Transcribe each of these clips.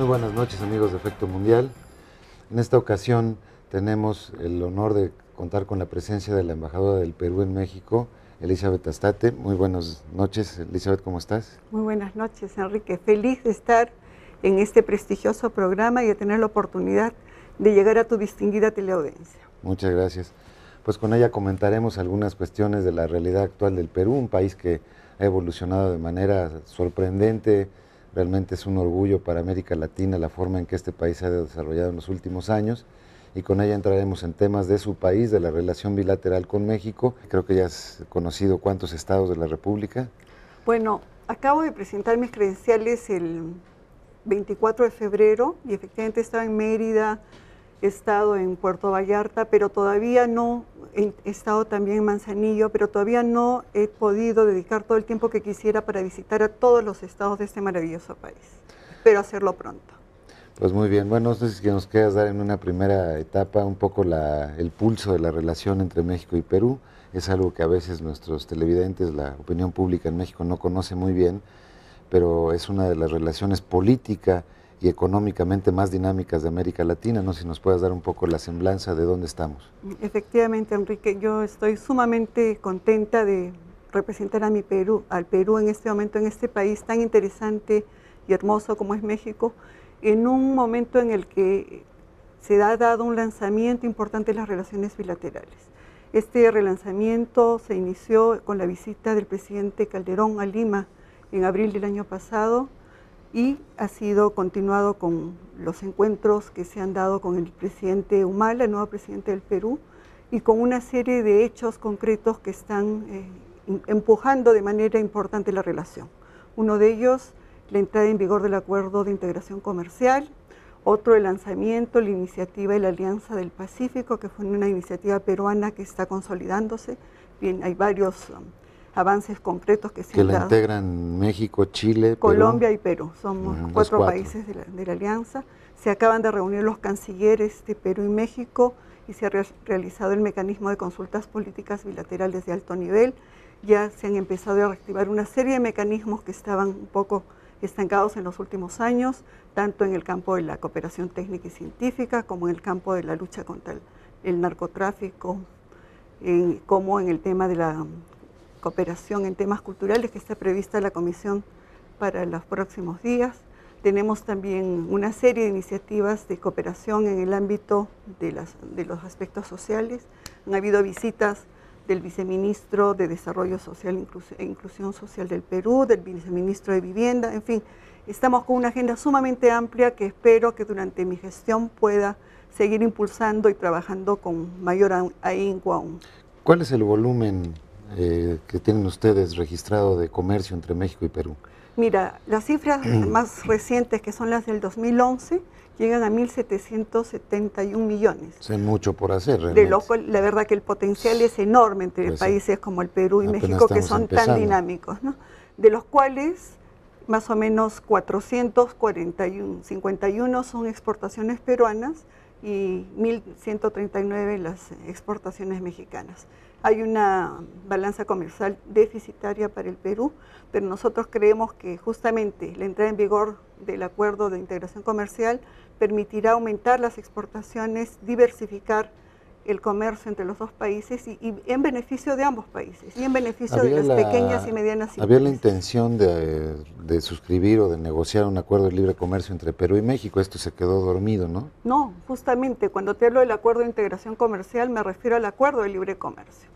Muy buenas noches, amigos de Efecto Mundial. En esta ocasión tenemos el honor de contar con la presencia de la embajadora del Perú en México, Elizabeth Astate. Muy buenas noches, Elizabeth, ¿cómo estás? Muy buenas noches, Enrique. Feliz de estar en este prestigioso programa y de tener la oportunidad de llegar a tu distinguida teleaudiencia. Muchas gracias. Pues con ella comentaremos algunas cuestiones de la realidad actual del Perú, un país que ha evolucionado de manera sorprendente. Realmente es un orgullo para América Latina la forma en que este país se ha desarrollado en los últimos años, y con ella entraremos en temas de su país, de la relación bilateral con México. Creo que ya has conocido cuántos estados de la República. Bueno, acabo de presentar mis credenciales el 24 de febrero y efectivamente estaba en Mérida, he estado en Puerto Vallarta, pero todavía no, he estado también en Manzanillo, pero todavía no he podido dedicar todo el tiempo que quisiera para visitar a todos los estados de este maravilloso país. Espero hacerlo pronto. Pues muy bien, bueno, no sé si nos quieras dar en una primera etapa un poco el pulso de la relación entre México y Perú. Es algo que a veces nuestros televidentes, la opinión pública en México no conoce muy bien, pero es una de las relaciones política y económicamente más dinámicas de América Latina. No sé si nos puedas dar un poco la semblanza de dónde estamos. Efectivamente, Enrique, yo estoy sumamente contenta de representar a al Perú en este momento, en este país tan interesante y hermoso como es México, en un momento en el que se ha dado un lanzamiento importante en las relaciones bilaterales. Este relanzamiento se inició con la visita del presidente Calderón a Lima en abril del año pasado y ha sido continuado con los encuentros que se han dado con el presidente Humala, el nuevo presidente del Perú, y con una serie de hechos concretos que están empujando de manera importante la relación. Uno de ellos, la entrada en vigor del Acuerdo de Integración Comercial, otro, el lanzamiento, la iniciativa de la Alianza del Pacífico, que fue una iniciativa peruana que está consolidándose. Bien, hay varios avances concretos que se han dado. Que la integran México, Chile, Colombia Perú. Y Perú. Somos cuatro países de la alianza. Se acaban de reunir los cancilleres de Perú y México y se ha realizado el mecanismo de consultas políticas bilaterales de alto nivel. Ya se han empezado a reactivar una serie de mecanismos que estaban un poco estancados en los últimos años, tanto en el campo de la cooperación técnica y científica, como en el campo de la lucha contra el narcotráfico, como en el tema de la cooperación en temas culturales, que está prevista la Comisión para los próximos días. Tenemos también una serie de iniciativas de cooperación en el ámbito de los aspectos sociales. Han habido visitas del viceministro de Desarrollo Social e Inclusión Social del Perú, del viceministro de Vivienda, en fin, estamos con una agenda sumamente amplia que espero que durante mi gestión pueda seguir impulsando y trabajando con mayor ahínco aún. ¿Cuál es el volumen que tienen ustedes registrado de comercio entre México y Perú? Mira, las cifras más recientes, que son las del 2011, llegan a 1.771 millones. Es mucho por hacer, realmente. De lo cual, la verdad que el potencial es enorme entre países como el Perú y México, que son tan dinámicos, ¿no? De los cuales más o menos 451 son exportaciones peruanas y 1.139 las exportaciones mexicanas. Hay una balanza comercial deficitaria para el Perú, pero nosotros creemos que justamente la entrada en vigor del Acuerdo de Integración Comercial permitirá aumentar las exportaciones, diversificar el comercio entre los dos países y en beneficio de ambos países y en beneficio de las pequeñas y medianas empresas. ¿Había la intención de suscribir o de negociar un acuerdo de libre comercio entre Perú y México? Esto se quedó dormido, ¿no? No, justamente cuando te hablo del Acuerdo de Integración Comercial me refiero al Acuerdo de Libre Comercio.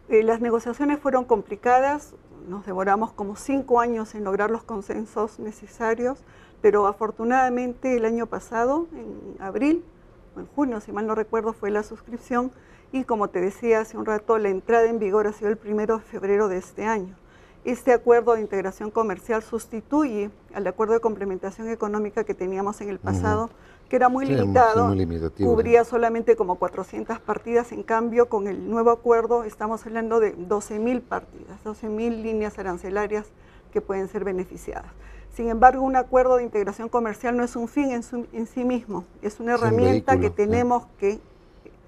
Las negociaciones fueron complicadas, nos demoramos como 5 años en lograr los consensos necesarios, pero afortunadamente el año pasado, en abril, o en junio, si mal no recuerdo, fue la suscripción y, como te decía hace un rato, la entrada en vigor ha sido el 1 de febrero de este año. Este acuerdo de integración comercial sustituye al acuerdo de complementación económica que teníamos en el pasado, que era muy limitado, cubría solamente como 400 partidas. En cambio, con el nuevo acuerdo estamos hablando de 12.000 partidas, 12.000 líneas arancelarias que pueden ser beneficiadas. Sin embargo, un acuerdo de integración comercial no es un fin en sí mismo, es una herramienta que tenemos que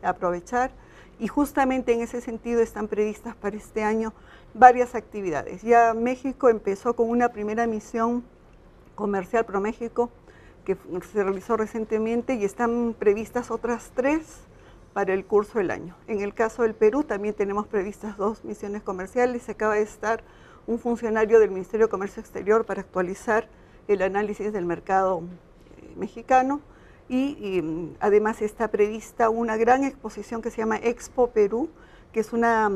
aprovechar, y justamente en ese sentido están previstas para este año varias actividades. Ya México empezó con una primera misión comercial ProMéxico que se realizó recientemente, y están previstas otras 3 para el curso del año. En el caso del Perú también tenemos previstas 2 misiones comerciales. Acaba de estar un funcionario del Ministerio de Comercio Exterior para actualizar el análisis del mercado mexicano, y además está prevista una gran exposición que se llama Expo Perú, que es una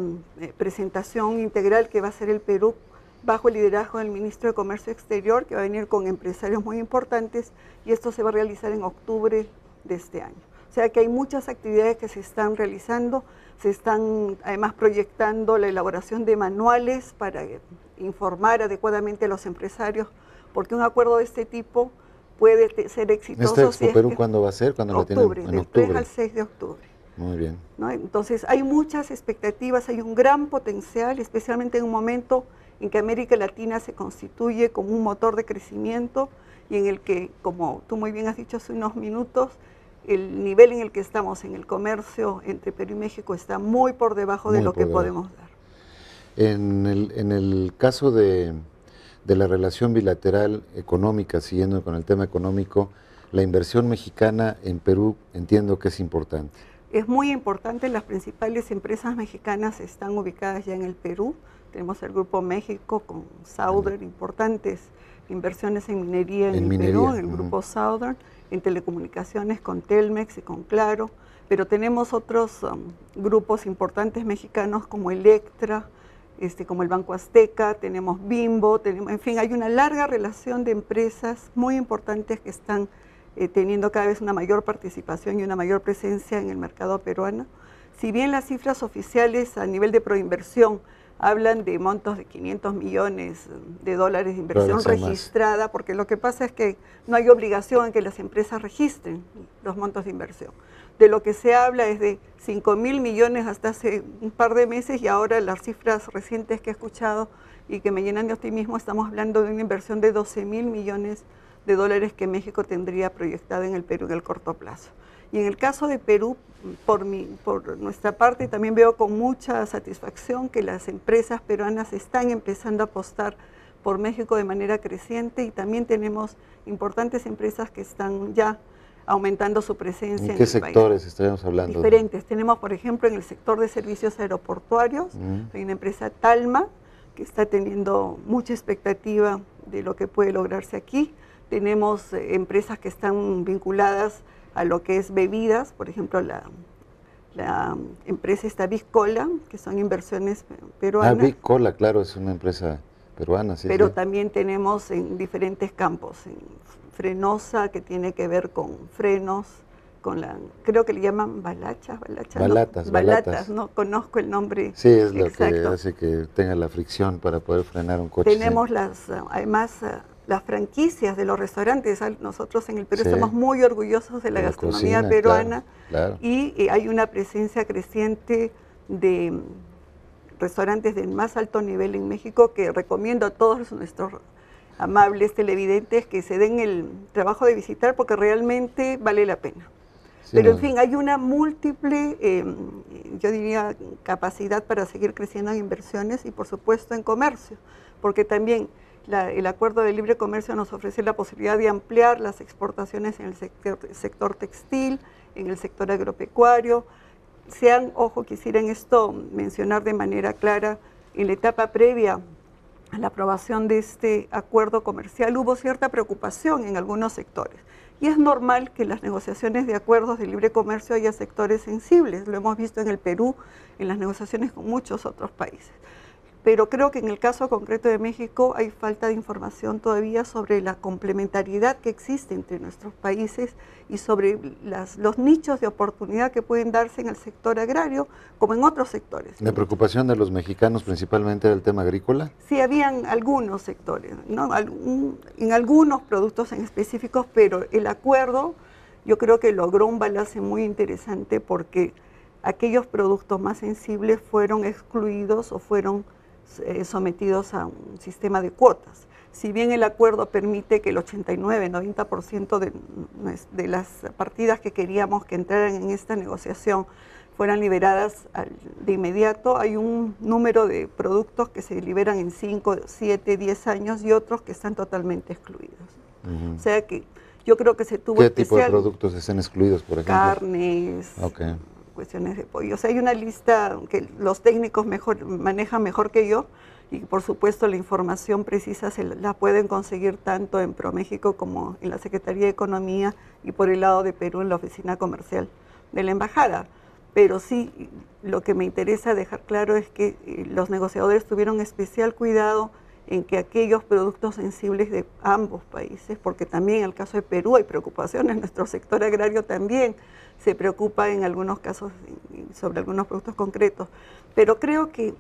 presentación integral que va a hacer el Perú bajo el liderazgo del Ministro de Comercio Exterior, que va a venir con empresarios muy importantes, y esto se va a realizar en octubre de este año. O sea que hay muchas actividades que se están realizando, se están además proyectando la elaboración de manuales para informar adecuadamente a los empresarios, porque un acuerdo de este tipo puede ser exitoso. ¿Esta Expo Perú cuándo va a ser? ¿Cuándo octubre, la tienen? En del 3 octubre. al 6 de octubre. Muy bien. ¿No? Entonces hay muchas expectativas, hay un gran potencial, especialmente en un momento en que América Latina se constituye como un motor de crecimiento, y en el que, como tú muy bien has dicho hace unos minutos, el nivel en el que estamos en el comercio entre Perú y México está muy por debajo de lo que podemos dar. En el caso de la relación bilateral económica, siguiendo con el tema económico, la inversión mexicana en Perú entiendo que es importante. Es muy importante, las principales empresas mexicanas están ubicadas ya en el Perú. Tenemos el Grupo México con Southern, importantes inversiones en minería en el Perú, en el Grupo Southern, en telecomunicaciones con Telmex y con Claro, pero tenemos otros grupos importantes mexicanos como Electra, como el Banco Azteca, tenemos Bimbo, en fin, hay una larga relación de empresas muy importantes que están teniendo cada vez una mayor participación y una mayor presencia en el mercado peruano. Si bien las cifras oficiales a nivel de proinversión hablan de montos de 500 millones de dólares de inversión registrada, porque lo que pasa es que no hay obligación en que las empresas registren los montos de inversión. De lo que se habla es de 5.000 millones hasta hace un par de meses, y ahora las cifras recientes que he escuchado y que me llenan de optimismo, estamos hablando de una inversión de 12.000 millones de dólares que México tendría proyectada en el Perú en el corto plazo. Y en el caso de Perú, por nuestra parte, también veo con mucha satisfacción que las empresas peruanas están empezando a apostar por México de manera creciente, y también tenemos importantes empresas que están ya aumentando su presencia en el país. ¿En qué sectores estaríamos hablando? Diferentes. Tenemos, por ejemplo, en el sector de servicios aeroportuarios, hay una empresa Talma, que está teniendo mucha expectativa de lo que puede lograrse aquí. Tenemos empresas que están vinculadas a lo que es bebidas, por ejemplo, la empresa está Biscola, que son inversiones peruanas. Biscola, claro, es una empresa peruana, sí. Pero también tenemos en diferentes campos, en Frenosa, que tiene que ver con frenos, con creo que le llaman balatas, no conozco el nombre. Sí, es lo que hace que tenga la fricción para poder frenar un coche. Tenemos además las franquicias de los restaurantes. Nosotros en el Perú estamos muy orgullosos de la gastronomía peruana, claro. Y hay una presencia creciente de restaurantes del más alto nivel en México, que recomiendo a todos nuestros amables televidentes que se den el trabajo de visitar, porque realmente vale la pena. Sí, pero en fin, hay una múltiple, yo diría, capacidad para seguir creciendo en inversiones y por supuesto en comercio, porque también el acuerdo de libre comercio nos ofrece la posibilidad de ampliar las exportaciones en el sector textil, en el sector agropecuario. Ojo, quisiera en esto mencionar de manera clara, en la etapa previa a la aprobación de este acuerdo comercial hubo cierta preocupación en algunos sectores. Y es normal que en las negociaciones de acuerdos de libre comercio haya sectores sensibles. Lo hemos visto en el Perú, en las negociaciones con muchos otros países. Pero creo que en el caso concreto de México hay falta de información todavía sobre la complementariedad que existe entre nuestros países y sobre los nichos de oportunidad que pueden darse en el sector agrario como en otros sectores. ¿La preocupación de los mexicanos principalmente era el tema agrícola? Sí, habían algunos sectores, ¿no? En algunos productos en específicos, pero el acuerdo yo creo que logró un balance muy interesante, porque aquellos productos más sensibles fueron excluidos o fueron sometidos a un sistema de cuotas. Si bien el acuerdo permite que el 89-90% de las partidas que queríamos que entraran en esta negociación fueran liberadas de inmediato, hay un número de productos que se liberan en 5, 7, 10 años y otros que están totalmente excluidos. O sea que Yo creo que se tuvo ¿Qué tipo de productos están excluidos, por ejemplo? Carnes, cuestiones de pollo. O sea, hay una lista que los técnicos manejan mejor que yo, y por supuesto la información precisa la pueden conseguir tanto en ProMéxico como en la Secretaría de Economía y por el lado de Perú en la oficina comercial de la embajada. Pero sí, lo que me interesa dejar claro es que los negociadores tuvieron especial cuidado en que aquellos productos sensibles de ambos países, porque también en el caso de Perú hay preocupaciones, nuestro sector agrario también se preocupa en algunos casos sobre algunos productos concretos, pero creo que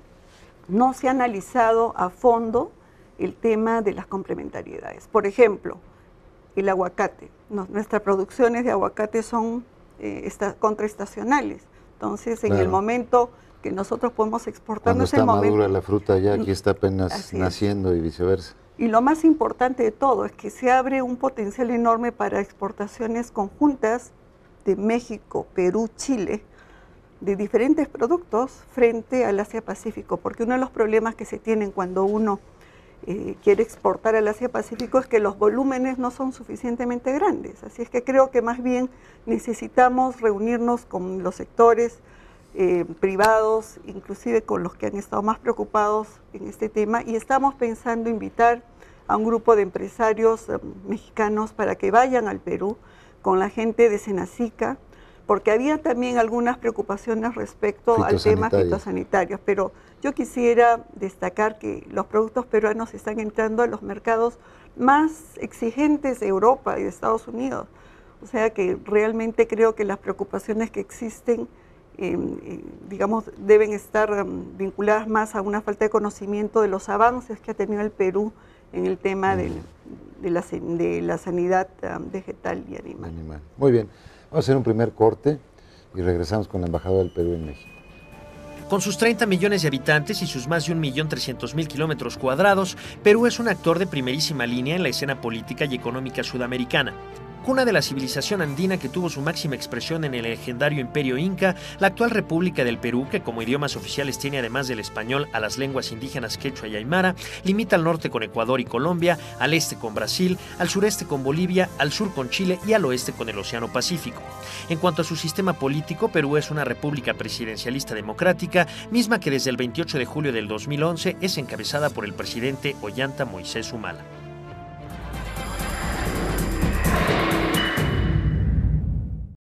no se ha analizado a fondo el tema de las complementariedades. Por ejemplo, el aguacate. Nuestras producciones de aguacate son contraestacionales. Entonces, en el momento que nosotros podemos exportar, cuando está madura la fruta ya, aquí está apenas naciendo y viceversa. Y lo más importante de todo es que se abre un potencial enorme para exportaciones conjuntas de México, Perú, Chile, de diferentes productos frente al Asia-Pacífico, porque uno de los problemas que se tienen cuando uno quiere exportar al Asia-Pacífico es que los volúmenes no son suficientemente grandes. Así es que creo que más bien necesitamos reunirnos con los sectores privados, inclusive con los que han estado más preocupados en este tema, y estamos pensando invitar a un grupo de empresarios mexicanos para que vayan al Perú con la gente de Senacica, porque había también algunas preocupaciones respecto al tema fitosanitarios, pero yo quisiera destacar que los productos peruanos están entrando a los mercados más exigentes de Europa y de Estados Unidos. O sea que realmente creo que las preocupaciones que existen, digamos, deben estar vinculadas más a una falta de conocimiento de los avances que ha tenido el Perú en el tema de la sanidad vegetal y animal. Muy bien. Vamos a hacer un primer corte y regresamos con la Embajada del Perú en México. Con sus 30 millones de habitantes y sus más de 1.300.000 kilómetros cuadrados, Perú es un actor de primerísima línea en la escena política y económica sudamericana. Cuna de la civilización andina que tuvo su máxima expresión en el legendario Imperio Inca, la actual República del Perú, que como idiomas oficiales tiene además del español a las lenguas indígenas quechua y aymara, limita al norte con Ecuador y Colombia, al este con Brasil, al sureste con Bolivia, al sur con Chile y al oeste con el Océano Pacífico. En cuanto a su sistema político, Perú es una república presidencialista democrática, misma que desde el 28 de julio del 2011 es encabezada por el presidente Ollanta Moisés Humala.